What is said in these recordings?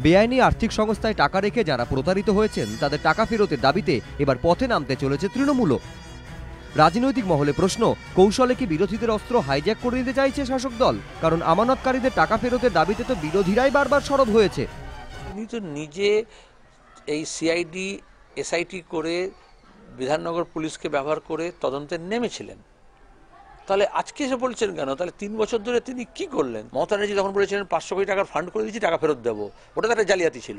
বেআইনি আর্থিক সংস্থায় টাকা রেখে যারা প্রতারিত হয়েছেন তাদের টাকা ফেরতের দাবিতে এবার পথে নামতে চলেছে তৃণমূলও। রাজনৈতিক মহলে প্রশ্ন, কৌশলে কি বিরোধীদের অস্ত্র হাইজ্যাক করে নিতে চাইছে শাসক দল? কারণ আমানতকারীদের টাকা ফেরতের দাবিতে তো বিরোধীরাই বারবার সরব হয়েছে। তিনি তো নিজে এই সিআইডি এসআইটি করে বিধাননগর পুলিশকে ব্যবহার করে তদন্তে নেমেছিলেন, তাহলে আজকে এসে বলছেন কেন? তাহলে 3 বছর ধরে তিনি কি করলেন? মমতা ব্যানার্জি তখন বলেছিলেন 500 কোটি টাকার ফান্ড করে দিয়েছি, টাকা ফেরত দেবো। ওটা তো একটা জালিয়াতি ছিল।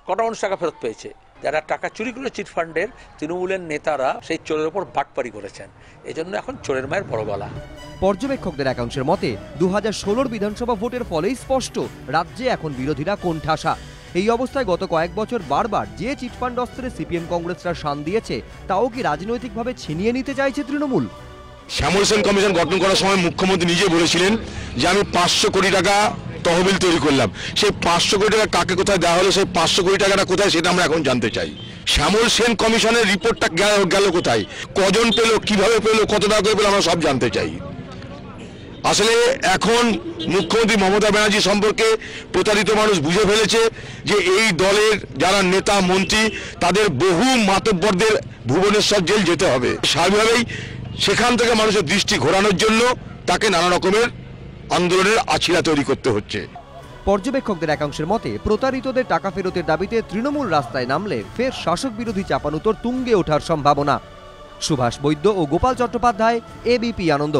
কটা মানুষ টাকা ফেরত পেয়েছে? যারা টাকা চুরি করে চিট ফান্ডের তৃণমূলের নেতারা সেই চোরের ওপর বাটপারি করেছেন। এই জন্য এখন চোরের মায়ের বড় গলা। পর্যবেক্ষকদের একাংশের মতে 2016 বিধানসভা ভোটের ফলেই স্পষ্ট রাজ্যে এখন বিরোধীরা কোণঠাসা। এই অবস্থায় গত কয়েক বছর বারবার যে চিটফান্ড অস্ত্রে সিপিএম কংগ্রেসরা শান দিয়েছে তাও কি রাজনৈতিকভাবে ছিনিয়ে নিতে চাইছে তৃণমূল? শ্যামল সেন কমিশন গঠন করার সময় মুখ্যমন্ত্রী নিজে বলেছিলেন যে আমি 500 কোটি টাকা তহবিল তৈরি করলাম। সেই 500 কোটি টাকা কাকে কোথায় দেওয়া হলো, সেই 500 কোটি টাকাটা কোথায়, সেটা আমরা এখন জানতে চাই। শ্যামল সেন কমিশনের রিপোর্টটা গেল কোথায়, কজন পেল, কিভাবে পেল, কত টাকা করে পেল, আমরা সব জানতে চাই। আসলে এখন মুখ্যমন্ত্রী মমতা ব্যানার্জি সম্পর্কে প্রতারিত মানুষ বুঝে ফেলেছে যে এই দলের যারা নেতা মন্ত্রী তাদের বহু মাতব্বরদের ভুবনেশ্বর জেল যেতে হবে। স্বাভাবিকভাবেই সেখান থেকে মানুষের দৃষ্টি ঘোরানোর জন্য তাকে নানা রকমের আন্দোলনের আছিলা তৈরি করতে হচ্ছে। পর্যবেক্ষকদের একাংশের মতে প্রতারিতদের টাকা ফেরতের দাবিতে তৃণমূল রাস্তায় নামলে ফের শাসক বিরোধী চাপানুতোর তুঙ্গে ওঠার সম্ভাবনা। সুভাষ বৈদ্য ও গোপাল চট্টোপাধ্যায়, এবিপি আনন্দ।